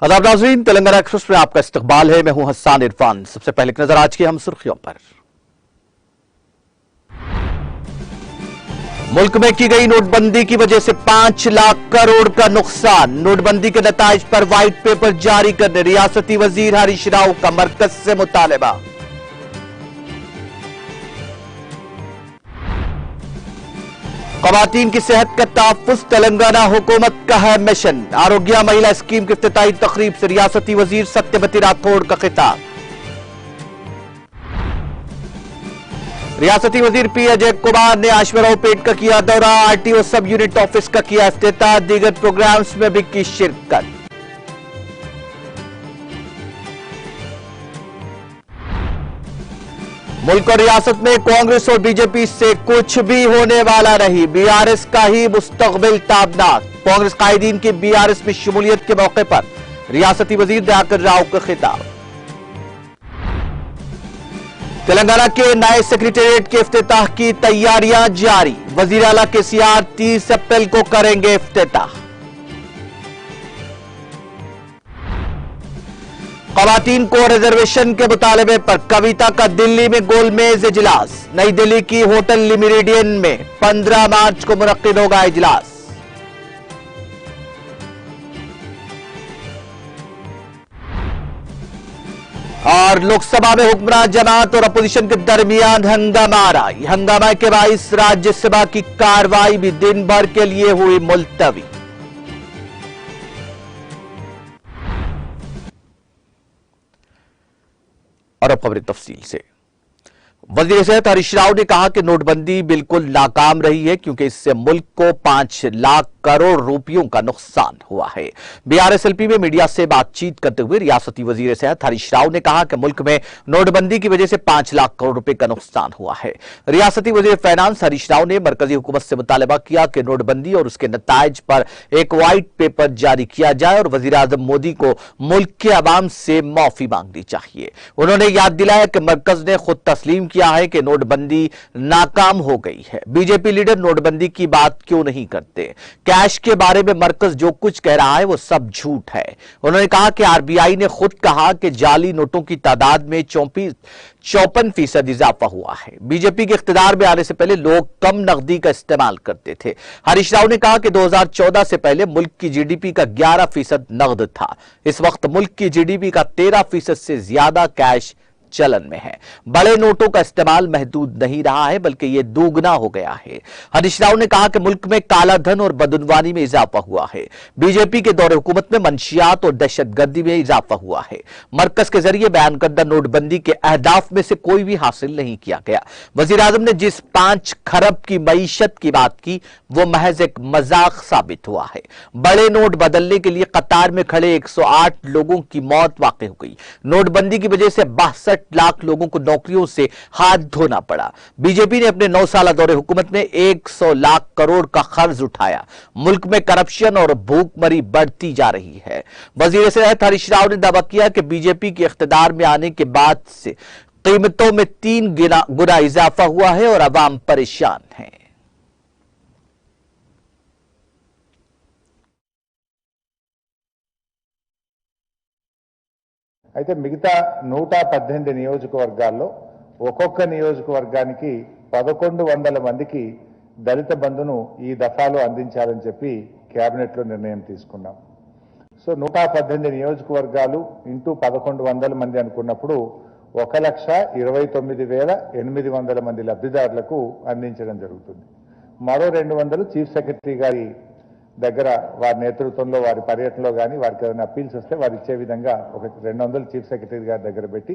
आदाब नाज़रीन, तेलंगाना एक्सप्रेस में आपका इस्तकबाल है। मैं हूं हस्सान इरफान। सबसे पहले एक नजर आज की हम सुर्खियों पर। मुल्क में की गई नोटबंदी की वजह से 5 लाख करोड़ का नुकसान। नोटबंदी के नताइज पर व्हाइट पेपर जारी करने रियासती वजीर हरीश राव का मरकज से मुतालबा। ख़वातीन की सेहत का तहफ़्फ़ुज़ तेलंगाना हुकूमत का है मिशन। आरोग्य महिला स्कीम की इफ्तिताही तकरीब से रियासती वजीर सत्यवती राठौड़ का खिताब। रियासती वजीर पी अजय कुमार ने आश्वराव पेट का किया दौरा। आरटीओ सब यूनिट ऑफिस का किया इफ्तिताह। दीगर प्रोग्राम्स में भी की शिरकत। मुल्क और रियासत में कांग्रेस और बीजेपी से कुछ भी होने वाला नहीं। बीआरएस का ही मुस्तकबिल ताबनाक। कांग्रेस कायदीन की बीआरएस में शमूलियत के मौके पर रियासती वजीर दयाकर राव का खिताब। तेलंगाना के नए सेक्रेटेरिएट के इफ्तिताह की तैयारियां जारी। वजीर आला केसीआर 30 अप्रैल को करेंगे इफ्तिताह। ख़वातीन को रिजर्वेशन के मुतालबे पर कविता का दिल्ली में गोलमेज इजलास। नई दिल्ली की होटल लिमिरेडियन में 15 मार्च को मुनक्किद होगा इजलास। और लोकसभा में हुक्मरान जमात और अपोजिशन के दरमियान हंगामा रहा। हंगामा के बाइस राज्यसभा की कार्रवाई भी दिन भर के लिए हुई मुलतवी। और अब खबरें तफसील से। वजीर सेहत हरीश राव ने कहा कि नोटबंदी बिल्कुल नाकाम रही है क्योंकि इससे मुल्क को 5 लाख करोड़ रुपयों का नुकसान हुआ है। बीआरएसएलपी में मीडिया से बातचीत करते हुए रियासती वजीर सेहत हरीश राव ने कहा कि मुल्क में नोटबंदी की वजह से 5 लाख करोड़ रुपए का नुकसान हुआ है। रियासती वजीर फाइनेंस हरीश राव ने मरकजी हुकूमत से मुतालबा किया कि नोटबंदी और उसके नताइज पर एक व्हाइट पेपर जारी किया जाए और वजीर आजम मोदी को मुल्क के अवाम से माफी मांगनी चाहिए। उन्होंने याद दिलाया कि मरकज ने खुद तस्लीम किया है कि नोटबंदी नाकाम हो गई है। बीजेपी लीडर नोटबंदी की बात क्यों नहीं करते? कैश के बारे में मरकज जो कुछ कह रहा है वो सब झूठ है। उन्होंने कहा कि आरबीआई ने खुद कहा कि जाली नोटों की तादाद में 54% इजाफा हुआ है। बीजेपी के इख्तिदार में आने से पहले लोग कम नकदी का इस्तेमाल करते थे। हरीश राव ने कहा कि 2014 से पहले मुल्क की जीडीपी का 11% नकद था। इस वक्त मुल्क की जीडीपी का 13% से ज्यादा कैश चलन में है। बड़े नोटों का इस्तेमाल महदूद नहीं रहा है बल्कि यह दोगुना हो गया है। हरीश राव ने कहा कि मुल्क में काला धन और बदउनवानी में इजाफा हुआ है। बीजेपी के दौरे हुकूमत में मंशियात और दहशतगर्दी में इजाफा हुआ है। मरकज के जरिए बयान करदा नोटबंदी के अहदाफ में से कोई भी हासिल नहीं किया गया। वजीर आजम ने जिस 5 खरब की मईशत की बात की वो महज एक मजाक साबित हुआ है। बड़े नोट बदलने के लिए कतार में खड़े 108 लोगों की मौत वाक़ई हो गई। नोटबंदी की वजह से 62 लाख लोगों को नौकरियों से हाथ धोना पड़ा। बीजेपी ने अपने 9 साल दौरे हुकूमत में 100 लाख करोड़ का कर्ज उठाया। मुल्क में करप्शन और भूखमरी बढ़ती जा रही है। वजीर सेहत हरीश राव ने दावा किया कि बीजेपी के इख्तिदार में आने के बाद से कीमतों में 3 गुना इजाफा हुआ है और अवाम परेशान है। అయితే మిగతా 118 నియోజకవర్గాల్లో ఒక్కొక్క నియోజకవర్గానికి 1100 మందికి దళిత బంధును ఈ దఫాలో అందించాలని చెప్పి కేబినెట్లో నిర్ణయం తీసుకున్నాం. సో 118 నియోజకవర్గాలు ఇంటూ 1100 మంది అనుకున్నప్పుడు 1,29,800 మంది లబ్ధిదారులకు అందించడం జరుగుతుంది. మరో 200 చీఫ్ సెక్రటరీ గారి దగ్గర వారి నేతృత్వంలో వారి పర్యటనలో కానీ వారికి ఏదైనా అప్పీల్స్ వస్తే వారు ఇచ్చే విధంగా ఒక 200 చీఫ్ సెక్రటరీ గారి దగ్గర పెట్టి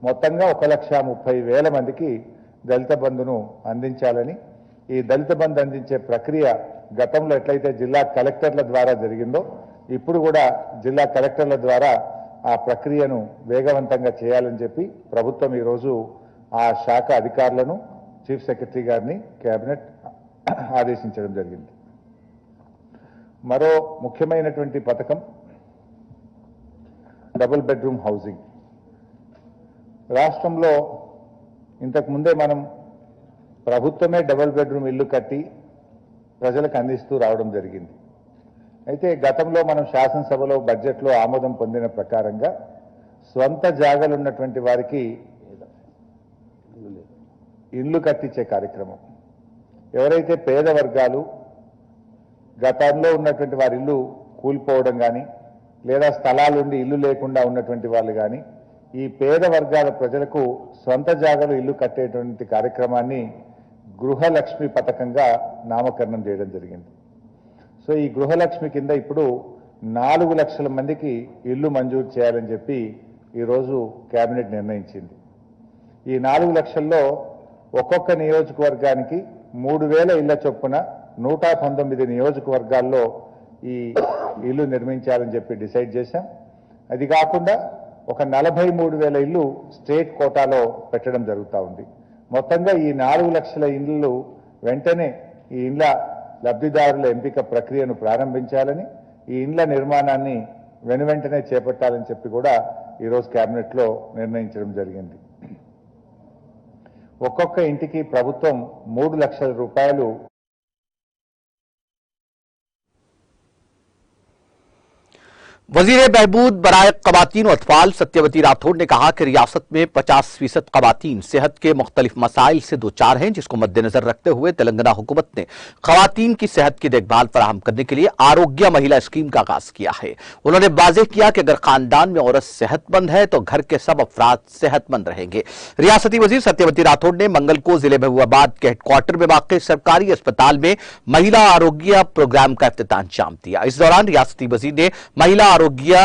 మొత్తంగా 1,30,000 మందికి దళిత బంధును అందించాలని, ఈ దళిత బంధు అందించే ప్రక్రియ గతంలో ఎట్లయితే జిల్లా కలెక్టర్ల ద్వారా జరిగిందో ఇప్పుడు కూడా జిల్లా కలెక్టర్ల ద్వారా ఆ ప్రక్రియను వేగవంతంగా చేయాలని చెప్పి ప్రభుత్వం ఈరోజు ఆ శాఖ అధికారులను చీఫ్ సెక్రటరీ గారిని కేబినెట్ ఆదేశించడం జరిగింది. మరో ముఖ్యమైనటువంటి పథకం డబుల్ బెడ్రూమ్ హౌసింగ్. రాష్ట్రంలో ఇంతకు ముందే మనం ప్రభుత్వమే డబుల్ బెడ్రూమ్ ఇల్లు కట్టి ప్రజలకు అందిస్తూ రావడం జరిగింది. అయితే గతంలో మనం శాసనసభలో బడ్జెట్లో ఆమోదం పొందిన ప్రకారంగా స్వంత జాగాలు ఉన్నటువంటి వారికి ఇల్లు కట్టించే కార్యక్రమం, ఎవరైతే పేద వర్గాలు గతంలో ఉన్నటువంటి వారి ఇల్లు కూలిపోవడం కానీ లేదా స్థలాలుండి ఇల్లు లేకుండా ఉన్నటువంటి వాళ్ళు కానీ ఈ పేద వర్గాల ప్రజలకు స్వంత జాగాలో ఇల్లు కట్టేటువంటి కార్యక్రమాన్ని గృహలక్ష్మి పథకంగా నామకరణం చేయడం జరిగింది. సో ఈ గృహలక్ష్మి కింద ఇప్పుడు 4 లక్షల మందికి ఇల్లు మంజూరు చేయాలని చెప్పి ఈరోజు కేబినెట్ నిర్ణయించింది. ఈ 4 లక్షల్లో ఒక్కొక్క నియోజకవర్గానికి 3,000 ఇళ్ల చొప్పున 119 నియోజకవర్గాల్లో ఈ ఇల్లు నిర్మించాలని చెప్పి డిసైడ్ చేశాం. అది కాకుండా ఒక 43,000 ఇల్లు స్టేట్ కోటాలో పెట్టడం జరుగుతూ ఉంది. మొత్తంగా ఈ 4 లక్షల ఇళ్ళు వెంటనే ఈ ఇండ్ల లబ్ధిదారుల ఎంపిక ప్రక్రియను ప్రారంభించాలని, ఈ ఇండ్ల నిర్మాణాన్ని వెనువెంటనే చేపట్టాలని చెప్పి కూడా ఈరోజు కేబినెట్లో నిర్ణయించడం జరిగింది. ఒక్కొక్క ఇంటికి ప్రభుత్వం 3 లక్షల రూపాయలు वजीर बहबूद बराए ख़वातीन और अतफाल सत्यवती राठौड़ ने कहा कि रियासत में 50% ख़वातीन सेहत के मुख्तलिफ मसाइल से दो चार हैं, जिसको मद्देनजर रखते हुए तेलंगाना हुकूमत ने ख़वातीन की सेहत की देखभाल फराहम करने के लिए आरोग्य महिला स्कीम का आगाज किया है। उन्होंने वाज़ेह किया कि अगर खानदान में औरत सेहतमंद है तो घर के सब अफराद सेहतमंद रहेंगे। रियासती वजीर सत्यवती राठौड़ ने मंगल को जिले महबूबाबाद के हेडक्वार्टर में वाक़ सरकारी अस्पताल में महिला आरोग्य प्रोग्राम का इफ्तिताह अंजाम दिया। इस दौरान रियासती वजीर ने महिला आरोग्य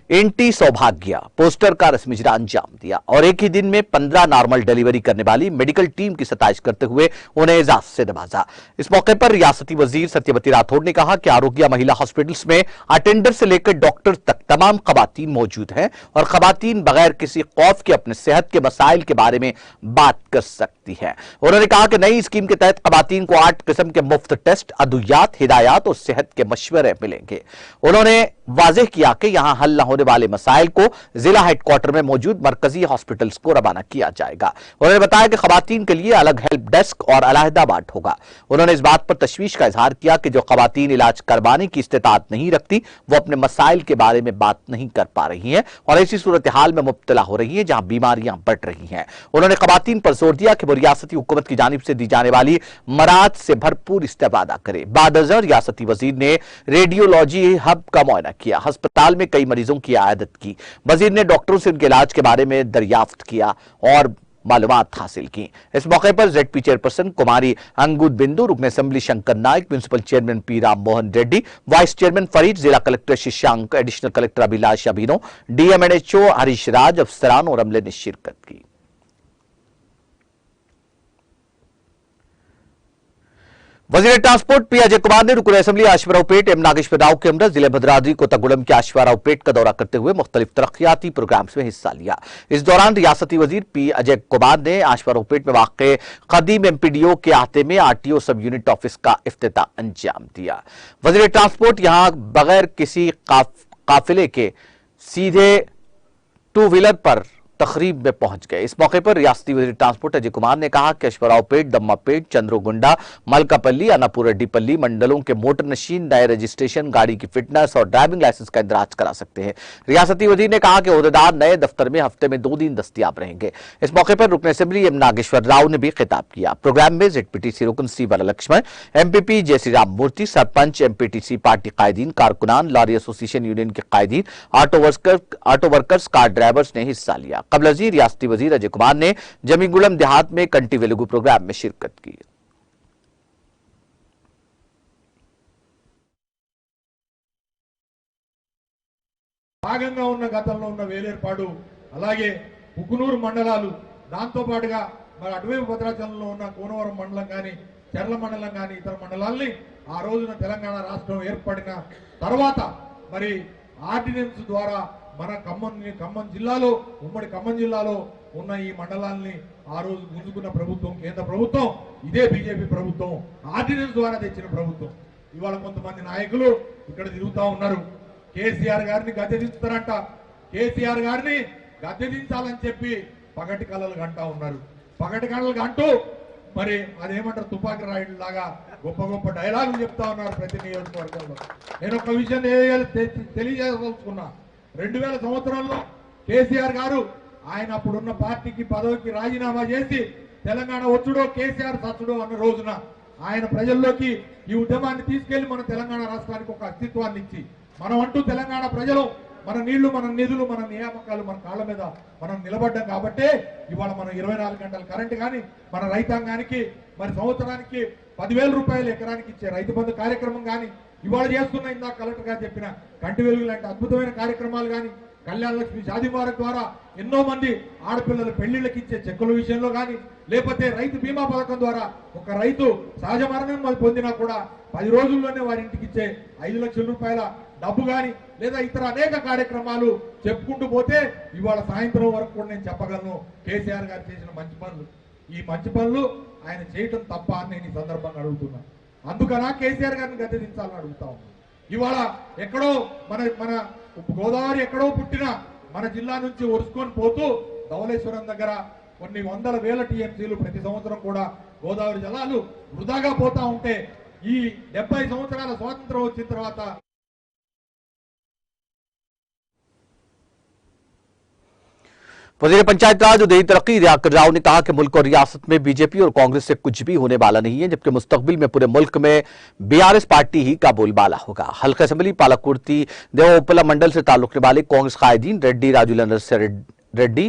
एंटी सौभाग्य पोस्टर का रस्मी इजरा अंजाम दिया और एक ही दिन में 15 नॉर्मल डिलीवरी करने वाली मेडिकल टीम की सताइश करते हुए उन्हें एजाज से नवाजा। इस मौके पर रियासती वजीर सत्यवती राठौड़ ने कहा कि आरोग्य महिला हॉस्पिटल्स में अटेंडर से लेकर डॉक्टर तक तमाम खवातीन मौजूद हैं और खवातीन बगैर किसी खौफ के अपने सेहत के मसाइल के बारे में बात कर सकती है। उन्होंने कहा कि नई स्कीम के तहत खवातीन को 8 किस्म के मुफ्त टेस्ट, अद्वियात, हिदायत और सेहत के मशवरे मिलेंगे। उन्होंने वाज़ेह किया कि यहां हल न होने वाले मसाइल को जिला हेडक्वार्टर में मौजूद मरकजी हॉस्पिटल्स को रवाना किया जाएगा। उन्होंने बताया कि खवातीन के लिए अलग हेल्प डेस्क और अलहदा वार्ड होगा। उन्होंने इस बात पर तशवीश का इजहार किया कि जो खवातीन इलाज करवाने की इस्तेताअत नहीं रखती वो अपने मसाइल के बारे में बात नहीं कर पा रही हैं और ऐसी सूरत हाल में मुब्तला हो रही है जहां बीमारियां बढ़ रही हैं। उन्होंने खवातीन पर जोर दिया कि वो रियासती हुकूमत की जानिब से दी जाने वाली मराद से भरपूर इस्तेफादा करे। बाद अज़र रियासती वजीर ने रेडियोलॉजी हब का मुआयना किया, अस्पताल में कई मरीजों की आयादत की। वजीर ने डॉक्टरों से उनके इलाज के बारे में दरियाफ्त किया और मालूमात हासिल की। इस मौके पर जेडपी चेयरपर्सन कुमारी अंगुद बिंदु, रुकन assembly Shankar Nayak, municipal chairman P Ram Mohan Reddy, vice chairman Farid, जिला collector Shashank, additional collector Abhilash Abhinav, DMNHO Harish Raj, अफसरान और अमले ने शिरकत की। वजीर ट्रांसपोर्ट पी अजय कुमार ने रुकन असेंबली आश्वरावपेट एम नागेश्वर राव के हमरा जिले भद्राद्री कोतागुड़म के आश्वरावपेट का दौरा करते हुए मुख्तलिफ तरक्याती प्रोग्राम्स में हिस्सा लिया। इस दौरान रियासती वजीर पी अजय कुमार ने आश्वरावपेट में वाक़े कदीम एमपीडीओ के अहाते में आरटीओ सब यूनिट ऑफिस का इफ्तिताह अंजाम दिया। वजीर ट्रांसपोर्ट यहां बगैर किसी काफिले के सीधे 2 व्हीलर पर तकरीब में पहुंच गए। इस मौके पर रियासती वजीर ट्रांसपोर्ट अजय कुमार ने कहा कि अश्वरावपेट, दम्मापेट, चंद्रोगुंडा, मलकापल्ली, अन्नापुररेड्डीपल्ली मंडलों के मोटर नशीन नए रजिस्ट्रेशन, गाड़ी की फिटनेस और ड्राइविंग लाइसेंस का इंदराज करा सकते हैं। रियासती वजीर ने कहा कि ओहदेदार नए दफ्तर में हफ्ते में 2 दिन दस्तियाब रहेंगे। इस मौके पर रुकन असेंबली एम नागेश्वर राव ने भी खिताब किया। प्रोग्राम में जेडपीटीसी रुकन सी Varalakshman, MPP Jai Shri Ram Murthy, sarpanch, MPTC party कायदीन, कारकुनान, लॉरी एसोसिएशन यूनियन के कायदीन, ऑटो वर्कर्स, कार ड्राइवर्स ने हिस्सा लिया। कबल अज़ीर रियासती वजीर अजय कुमार ने जमीगुड़म देहात में कंटी वेलुगु प्रोग्राम में शिरकत की। భాగంగా ఉన్న గతంలో ఉన్న వేలేర్పాడు అలాగే ఉకునూరు మండలాలు దాంతో పాటుగా మరి అటువైపు భద్రాచలంలో ఉన్న కోనవరం మండలం కానీ చర్ల మండలం కానీ ఇతర మండలాల్ని ఆ రోజున తెలంగాణ రాష్ట్రం ఏర్పడిన తర్వాత మరి ఆర్డినెన్స్ ద్వారా మన ఖమ్మం జిల్లాలో ఉమ్మడి ఖమ్మం జిల్లాలో ఉన్న ఈ మండలాల్ని ఆ రోజు గుంజుకున్న ప్రభుత్వం కేంద్ర ప్రభుత్వం ఇదే బీజేపీ ప్రభుత్వం ఆర్డినెన్స్ ద్వారా తెచ్చిన ప్రభుత్వం. ఇవాళ కొంతమంది నాయకులు ఇక్కడ తిరుగుతా ఉన్నారు. కేసీఆర్ గారిని గద్దె దించుతారంట. కేసీఆర్ గారిని గద్దె దించాలని చెప్పి పగటి కళలు గంటా ఉన్నారు. పగటి కళలు గంటూ మరి అదేమంటారు తుపాకీ రాయుడు లాగా గొప్ప గొప్ప డైలాగులు చెప్తా ఉన్నారు ప్రతి నియోజకవర్గంలో. నేను ఒక విషయం తెలియజేయదలుచుకున్నా. 2000 సంవత్సరంలో కేసీఆర్ గారు ఆయన అప్పుడున్న పార్టీకి పదవికి రాజీనామా చేసి తెలంగాణ వచ్చుడో కేసీఆర్ సచ్చుడో అన్న రోజున ఆయన ప్రజల్లోకి ఈ ఉద్యమాన్ని తీసుకెళ్లి మన తెలంగాణ రాష్ట్రానికి ఒక అస్తిత్వాన్ని ఇచ్చి మనం అంటూ తెలంగాణ ప్రజలు మన నీళ్లు, మన నిధులు, మన నియామకాలు మన కాళ్ళ మీద మనం నిలబడ్డాం కాబట్టే ఇవాళ మనం 24 గంటల కరెంటు కానీ మన రైతాంగానికి మరి సంవత్సరానికి 10,000 రూపాయలు ఎకరానికి ఇచ్చే రైతు బంధు కార్యక్రమం కానీ, ఇవాళ చేస్తున్న ఇందాక కలెక్టర్ గారు చెప్పిన కంటి వెలుగు లాంటి అద్భుతమైన కార్యక్రమాలు కానీ, కళ్యాణ లక్ష్మి షాదీ ముబారక్ ద్వారా ఎన్నో మంది ఆడపిల్లల పెళ్లిళ్ళకి ఇచ్చే చెక్కుల విషయంలో కానీ, లేకపోతే రైతు బీమా పథకం ద్వారా ఒక రైతు సహజ మరణం పొందినా కూడా 10 రోజుల్లోనే వారి ఇంటికి ఇచ్చే 5 లక్షల రూపాయల డబ్బు కానీ, లేదా ఇతర అనేక కార్యక్రమాలు చెప్పుకుంటూ పోతే ఇవాళ సాయంత్రం వరకు కూడా నేను చెప్పగలను కేసీఆర్ గారు చేసిన మంచి పనులు. ఈ మంచి పనులు ఆయన చేయటం తప్ప అని నేను ఈ సందర్భంగా అడుగుతున్నా. అందుకనా కేసీఆర్ గారిని గద్దెదించాలని అడుగుతా ఉన్నాను. ఇవాళ ఎక్కడో మన గోదావరి ఎక్కడో పుట్టిన మన జిల్లా నుంచి ఒరుసుకొని పోతూ ధవళేశ్వరం దగ్గర కొన్ని వందల వేల టీఎంసీలు ప్రతి సంవత్సరం కూడా గోదావరి జలాలు వృధాగా పోతా ఉంటే ఈ 70 సంవత్సరాల స్వాతంత్రం వచ్చిన తర్వాత वजीर पंचायत राज उदय तरक्की दियाकर राव ने कहा कि मुल्क और रियासत में बीजेपी और कांग्रेस से कुछ भी होने वाला नहीं है, जबकि मुस्तकबिल में पूरे मुल्क में बीआरएस पार्टी ही का बोलबाला होगा। हल्का असेंबली पालकुर्ती देवोपला मंडल से ताल्लुकने वाले कांग्रेस कायदीन रेड्डी रेड्डी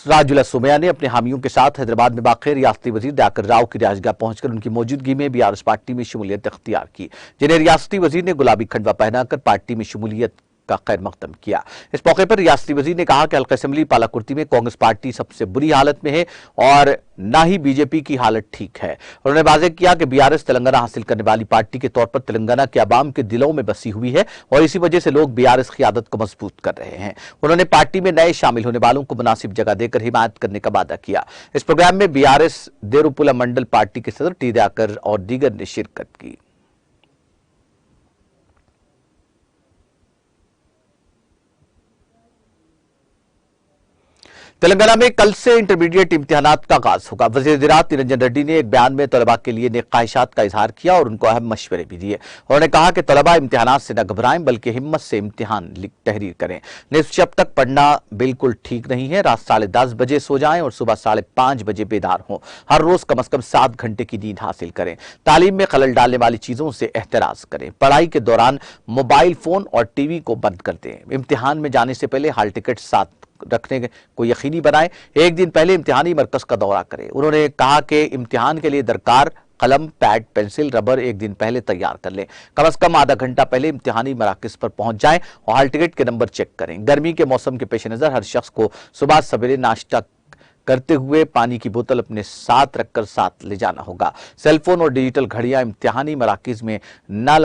राजुला सुमैया ने अपने हामियों के साथ हैदराबाद में वाक़ रियासती वजीर दयाकर राव की रिहाइशगाह पहुंचकर उनकी मौजूदगी में बीआरएस पार्टी में शमूलियत इख्तियार की, जिन्हें रियासती वजीर ने गुलाबी खंडवा पहनाकर पार्टी में शमूलियत का खैर मकदम किया। इस मौके पर रियासती वजीर ने कहा कि हल्का असेंबली पालाकुर्ती में कांग्रेस पार्टी सबसे बुरी हालत में है और न ही बीजेपी की हालत ठीक है। उन्होंने वाज़ेह किया कि बीआरएस तेलंगाना हासिल करने वाली पार्टी के तौर पर तेलंगाना के अवाम के दिलों में बसी हुई है और इसी वजह से लोग बीआरएस की आदत को मजबूत कर रहे हैं। उन्होंने पार्टी में नए शामिल होने वालों को मुनासिब जगह देकर हिमायत करने का वादा किया। इस प्रोग्राम में बीआरएस देवरुपुला मंडल पार्टी के सदर टी दयाकर और दीगर ने शिरकत की। तेलंगाना में कल से इंटरमीडिएट इम्तिहानात का आगाज होगा। वजीर ज़राअत निरंजन रेड्डी ने एक बयान में तलबा के लिए नेक ख्वाहिशात का इजहार किया और उनको अहम मशवरे भी दिए। उन्होंने कहा कि तलबा इम्तिहानात से न घबराएं बल्कि हिम्मत से इम्तिहान तहरीर करें। निस्फ शब तक पढ़ना बिल्कुल ठीक नहीं है। रात 10:30 बजे सो जाएं और सुबह 5:30 बजे बेदार हों। हर रोज कम से कम 7 घंटे की नींद हासिल करें। तालीम में खलल डालने वाली चीजों से एहतराज करें। पढ़ाई के दौरान मोबाइल फोन और टीवी को बंद कर दें। इम्तिहान में जाने से पहले हाल टिकट साथ रखने को यकीनी बनाएं। एक दिन पहले इम्तिहानी मरकज का दौरा करें। उन्होंने कहा कि इम्तिहान के लिए दरकार कलम, पैड, पेंसिल, रबर एक दिन पहले तैयार कर लें। कम से कम आधा घंटा पहले इम्तिहानी मराकज पर पहुंच जाएं और हाल टिकट के नंबर चेक करें। गर्मी के मौसम के पेश नजर हर शख्स को सुबह सवेरे नाश्ता करते हुए पानी की बोतल अपने साथ रखकर साथ ले जाना होगा। सेलफोन और डिजिटल घड़ियां इम्तिहानी मराकज में न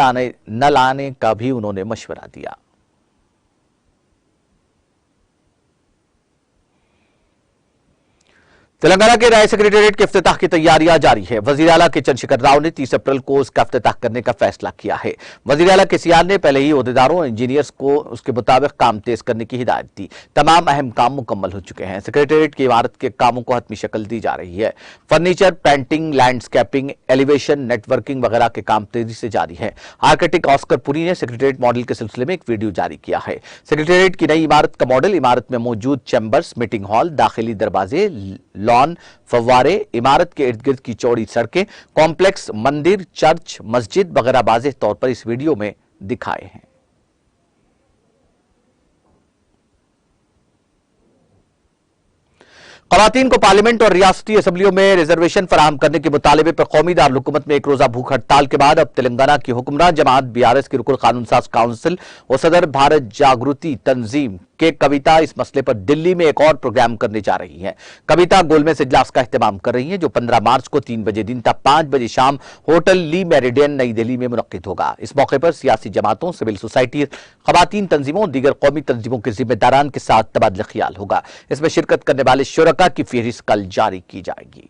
लाने का भी उन्होंने मशवरा दिया। तेलंगाना के नए सेक्रेटेरिएट के इफ्तिताह की तैयारियां जारी है। वजीर आला के चंद्रशेखर राव ने 30 अप्रैल को उसका इफ्तिताह करने का फैसला किया है। वजीर आला केसीआर ने पहले ही ओहदेदारों और इंजीनियर्स को उसके मुताबिक काम तेज करने की हिदायत दी। तमाम अहम काम मुकम्मल हो चुके हैं। सेक्रेटेरिएट की इमारत के कामों को हतमी शक्ल दी जा रही है। Furniture, painting, landscaping, elevation, networking वगैरह के काम तेजी से जारी है। आर्किटेक्ट ऑस्कर पुरी ने सेक्रेटेरिएट मॉडल के सिलसिले में एक वीडियो जारी किया है। सेक्रेटेरिएट की नई इमारत का मॉडल इमारत में मौजूद चैम्बर्स, मीटिंग हॉल, दाखिली दरवाजे, लॉन, फव्वारे, इमारत के इर्द गिर्द की चौड़ी सड़कें, कॉम्प्लेक्स, मंदिर, चर्च, मस्जिद वगैरह वाज़ेह तौर पर इस वीडियो में दिखाए हैं। ख़वातीन को पार्लियामेंट और रियासती असेंबलियों में रिजर्वेशन फराहम करने के मुतालबे पर कौमी दारकूमत में एक रोजा भूख हड़ताल के बाद अब तेलंगाना की हुक्मरान जमात बीआरएस की रुकन कानून साज काउंसिल और सदर भारत जागृति तंजीम के कविता इस मसले पर दिल्ली में एक और प्रोग्राम करने जा रही है। कविता गोलमेज इजलास का इख्तिताम कर रही है जो 15 मार्च को 3 बजे दिन तक 5 बजे शाम होटल ली मेरिडियन नई दिल्ली में मुनक्किद होगा। इस मौके पर सियासी जमातों, सिविल सोसाइटी, ख़वातीन तंजीमों और दीगर कौमी तंजीमों के जिम्मेदारान के साथ तबादला ख्याल होगा। इसमें शिरकत करने वाले शुरका की फहरिस्त कल जारी की जाएगी।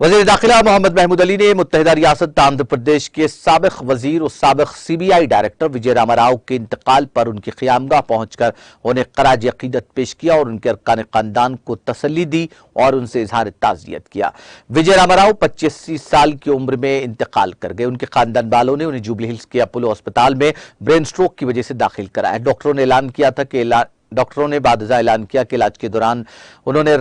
वज़ीर दाखिला मोहम्मद महमूद अली ने मुत्तहिदा रियासत आंध्र प्रदेश के साबिक वजीर और साबिक सीबीआई डायरेक्टर विजय रामा राव के इंतकाल पर उनकी क़यामगाह पहुंचकर उन्हें ख़राज अक़ीदत पेश किया और उनके अरकान ख़ानदान को तसल्ली दी और उनसे इजहार ताज़ियत किया। विजय रामा राव 85 साल की उम्र में इंतकाल कर गए। उनके खानदान वालों ने उन्हें जुबली हिल्स के अपोलो अस्पताल में ब्रेन स्ट्रोक की वजह से दाखिल कराया। डॉक्टरों ने बादजा ऐलान किया कि इलाज के दौरान उन्होंने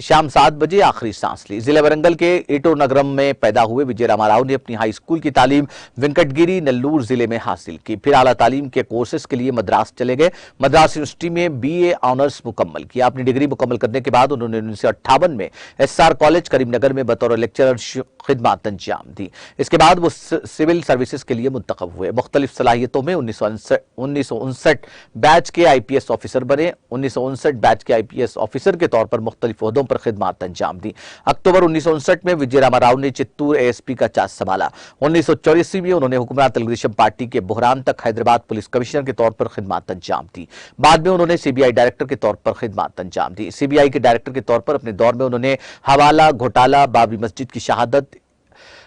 शाम 7 बजे आखिरी सांस ली। जिले वरंगल के एटो नगरम में पैदा हुए विजय रामा राव ने अपनी हाई स्कूल की तालीम वेंकटगिरी नल्लूर जिले में हासिल की। फिर आला तालीम के कोर्सेज के लिए मद्रास चले गए। मद्रास यूनिवर्सिटी में BA ऑनर्स मुकम्मल किया। अपनी डिग्री मुकम्मल करने के बाद उन्होंने 1958 में SR कॉलेज करीमनगर में बतौर लेक्चरर खिदमत अंजाम दी। इसके बाद वो सिविल सर्विसेज के लिए मुंतखब हुए। मुख्तलिफ सलाहियतों में 1959 बैच के IPS ऑफिसर बने। 1959 बैच के IPS ऑफिसर के तौर पर मुख्तलिफ ओहदों पर खिदमत अंजाम दी। अक्टूबर 1959 में विजय रामा राव ने चित्तूर ASP का चार्ज संभाला। 1984 में उन्होंने हुक्मरान तेलुगुदेशम पार्टी के बुहरान तक हैदराबाद पुलिस कमिश्नर के तौर पर खिदमत अंजाम दी। बाद में उन्होंने CBI डायरेक्टर के तौर पर खिदमत अंजाम दी। CBI के डायरेक्टर के तौर पर अपने दौर में उन्होंने हवाला घोटाला, बाबरी मस्जिद की शहादत,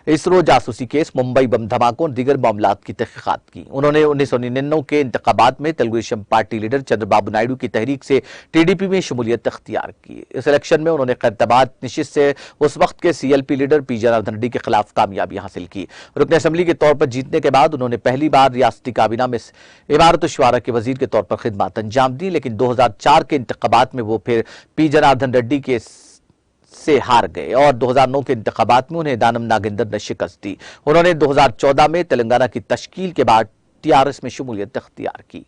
इसरो जासूसी केस, मुंबई बम धमाकों और दीगर मामलात की तहकीकात की। उन्होंने 1999 के इंतखाबात में तेलुगुदेशम पार्टी लीडर चंद्रबाबू नायडू की तहरीक से TDP में शमूलियत अख्तियार की। इस इलेक्शन में उन्होंने खैरताबाद नशिस्त से उस वक्त के CLP leader P Janardan Reddy के खिलाफ कामयाबी हासिल की। रुकन असम्बली के तौर पर जीतने के बाद उन्होंने पहली बार रियासती काबीना में इमारत शुआरा के वजीर के तौर पर खिदमत अंजाम दी, लेकिन 2004 के इंतखाबात में वो फिर P जनार्दन रेड्डी के से हार गए और 2009 के इंतखाबात में उन्हें दानम नागेंद्र ने शिकस्त दी। उन्होंने 2014 में तेलंगाना की तश्कील के बाद TRS में शमूलियत अख्तियार की।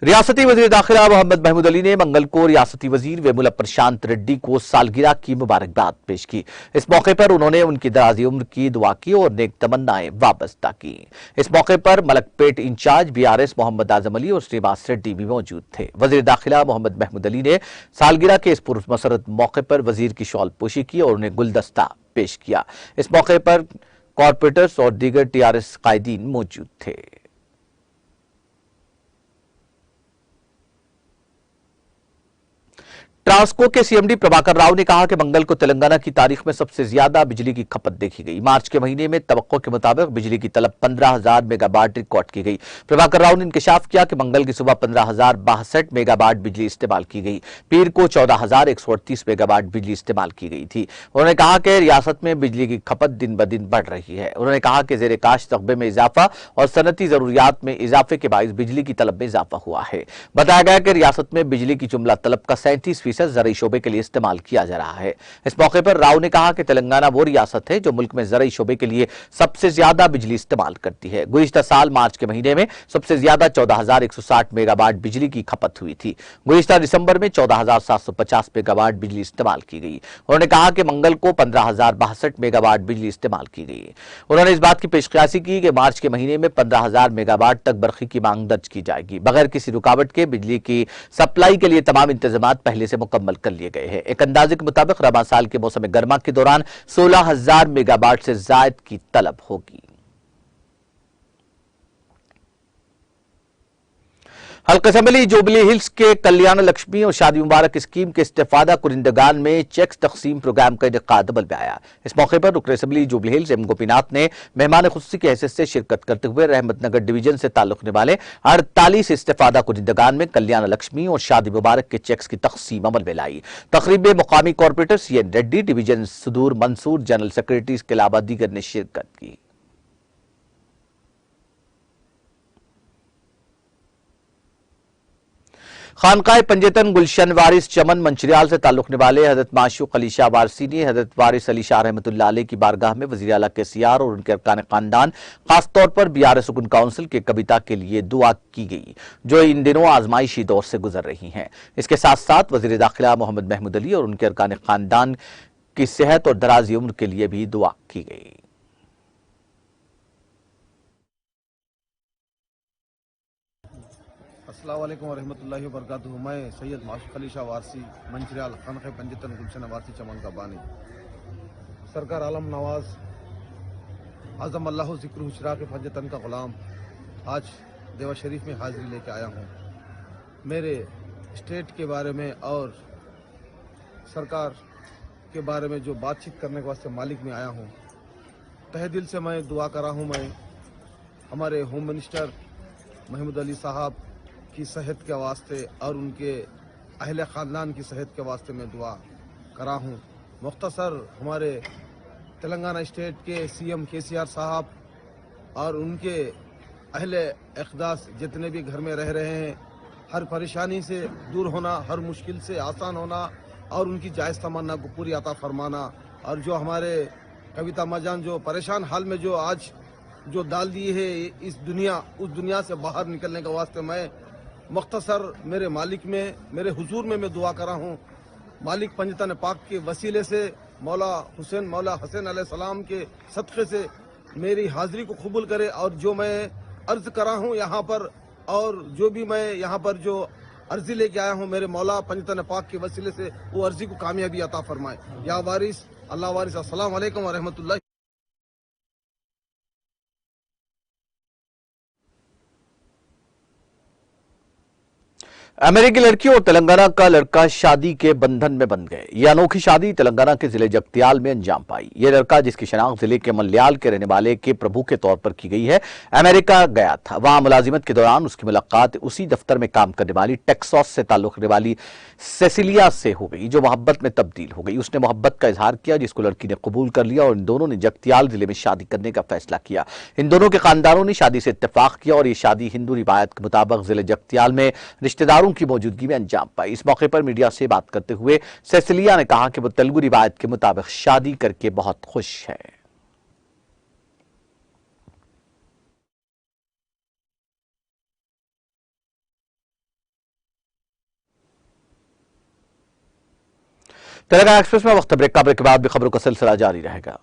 रियासती वज़ीर दाखिला मोहम्मद महमूद अली ने मंगल को रियासती वज़ीर वेमुला प्रशांत रेड्डी को सालगिरह की मुबारकबाद पेश की। इस मौके पर उन्होंने उनकी दराज़ी उम्र की दुआ की और नेक तमन्नाएं वाबस्ता की। इस मौके पर मलकपेट इंचार्ज BRS मोहम्मद आजम अली और श्रीनिवास रेड्डी भी मौजूद थे। वज़ीर दाखिला मोहम्मद महमूद अली ने सालगिरह के इस पुरमसरत मौके पर वज़ीर की शॉल पोशी की और उन्हें गुलदस्ता पेश किया। इस मौके पर कॉरपोरेटर्स और दीगर TRS कायदीन मौजूद थे। ट्रांसको के CMD प्रभाकर राव ने कहा कि मंगल को तेलंगाना की तारीख में सबसे ज्यादा बिजली की खपत देखी गई। मार्च के महीने में तवक्को के मुताबिक बिजली की तलब 15,000 मेगावाट रिकॉर्ड की गई। प्रभाकर राव ने इंकशाफ किया कि मंगल की सुबह 15,062 मेगावाट बिजली इस्तेमाल की गई। पीर को 14,138 मेगावाट बिजली इस्तेमाल की गई थी। उन्होंने कहा कि रियासत में बिजली की खपत दिन ब दिन बढ़ रही है। उन्होंने कहा कि जेर काश रकबे में इजाफा और सनती जरूरियात में इजाफे के बायस बिजली की तलब में इजाफा हुआ है। बताया गया कि रियासत में बिजली की जुमला तलब का 37% ज़राई शोबे के लिए इस्तेमाल किया जा रहा है। इस मौके पर राव ने कहा कि तेलंगाना वो रियासत है जो मुल्क में ज़राई शोबे के लिए सबसे ज्यादा बिजली इस्तेमाल करती है। गुज़िश्ता साल मार्च के महीने में सबसे ज्यादा 14,160 मेगावाट बिजली की खपत हुई थी। गुज़िश्ता दिसंबर में 14,750 मेगावाट बिजली इस्तेमाल की गई। उन्होंने कहा कि मंगल को 15,062 मेगावाट बिजली इस्तेमाल की गई। उन्होंने इस बात की पेशकयासी की कि मार्च के महीने में 15,000 मेगावाट तक बरखी की मांग दर्ज की जाएगी। बगैर किसी रुकावट के बिजली की सप्लाई के लिए तमाम इंतजाम पहले से मुकम्मल कर लिए गए हैं। एक अंदाजे के मुताबिक रबा साल के मौसम गर्मा के दौरान 16,000 मेगावाट से जायद की तलब होगी। हल्का असम्बली जुबली हिल्स के कल्याण लक्ष्मी और शादी मुबारक स्कीम के इस्तेफादा कुरिंदगान में चेक्स तकसीम प्रोग्राम का इनेकाद अमल में आया। इस मौके पर रुकन assembly jubilee hills M Gopinath ने मेहमान खुसूसी की हैसियत से शिरकत करते हुए रहमतनगर डिवीजन से ताल्लुक रखने वाले 48 इस्तेफादा कुरिंदगान में कल्याण लक्ष्मी और शादी मुबारक के चेक्स की तकसीम अमल में लाई। तकरीब में मुकामी कॉरपोरेटर CN रेड्डी, डिवीजन सुदूर मंसूर, जनरल सेक्रेटरी इसके अलावा दीगर ने शिरकत की। खानकाए पंजतन गुलशन वारिस चमन मंचरियाल से ताल्लुक रखने वाले हजरत माशूक अली शाह वारसी ने हजरत वारिस अली शाह रहमतुल्लाह अलैह की बारगाह में वज़ीर आला के KCR और उनके अरकान खानदान खासतौर पर BRS रुकन काउंसिल के कविता के लिए दुआ की गई, जो इन दिनों आजमाइशी दौर से गुजर रही हैं। इसके साथ साथ वज़ीर दाखिला मोहम्मद महमूद अली और उनके अरकान खानदान की सेहत और दराजी उम्र के लिए भी दुआ की गई। अस्सलाम वालेकुम वरहमतुल्लाहि वबरकातुहू। मैं सैयद माशूक अली शाह वारसी मंचरियाल खानक़े पंजतन गुलशन वारसी चमन का बानी सरकार आलम नवाज आज़म अल्लाह ज़िक्र चिराग़ पंजतन का ग़ुलाम आज देवा शरीफ में हाज़िरी लेके आया हूँ। मेरे स्टेट के बारे में और सरकार के बारे में जो बातचीत करने के वास्ते मालिक में आया हूँ। तहे दिल से मैं दुआ कर रहा हूँ। मैं हमारे होम मिनिस्टर महमूद अली साहब की सेहत के वास्ते और उनके अहले ख़ानदान की सेहत के वास्ते मैं दुआ कर रहा हूँ। मुख्तसर हमारे तेलंगाना स्टेट के सीएम केसीआर साहब और उनके अहले इक़दास जितने भी घर में रह रहे हैं, हर परेशानी से दूर होना, हर मुश्किल से आसान होना और उनकी जायज़ तमन्ना को पूरी अता फरमाना। और जो हमारे कविता मजान जो परेशान हाल में जो आज जो डाल दिए है उस दुनिया से बाहर निकलने के वास्ते मैं मुख्तसर मेरे मालिक में, मेरे हुजूर में मैं दुआ कर रहा हूँ। मालिक पंजतन पाक के वसीले से मौला हसैन अलैहिस्सलाम के सदक़े से मेरी हाज़िरी को कबूल करे और जो मैं अर्ज़ कर रहा हूँ यहाँ पर और जो भी मैं यहाँ पर जो अर्जी लेके आया हूँ मेरे मौला पंजतन पाक के वसीले से वो अर्जी को कामयाबी अता फरमाए। या वारिस अल्लाह वारिस। अस्सलाम वालेकुम व रहमतुल्लाह। अमेरिकी लड़की और तेलंगाना का लड़का शादी के बंधन में बंध गए। यह अनोखी शादी तेलंगाना के जिले जगतियाल में अंजाम पाई। यह लड़का, जिसकी शनाख्त जिले के मल्याल के रहने वाले के प्रभु के तौर पर की गई है, अमेरिका गया था। वहां मुलाजिमत के दौरान उसकी मुलाकात उसी दफ्तर में काम करने वाली टेक्सास से ताल्लुक रखने वाली सेसिलिया से हो गई, जो मोहब्बत में तब्दील हो गई। उसने मोहब्बत का इजहार किया, जिसको लड़की ने कबूल कर लिया और इन दोनों ने जगतियाल जिले में शादी करने का फैसला किया। इन दोनों के खानदानों ने शादी से इत्तेफाक किया और ये शादी हिंदू रिवायत के मुताबिक जिले जगतियाल में रिश्तेदारों की मौजूदगी में अंजाम पाई। इस मौके पर मीडिया से बात करते हुए सेसिलिया ने कहा कि वो तेलुगु रिवायत के मुताबिक शादी करके बहुत खुश है। तेलंगाना एक्सप्रेस में वक्त ब्रेक के बाद भी खबरों का सिलसिला जारी रहेगा।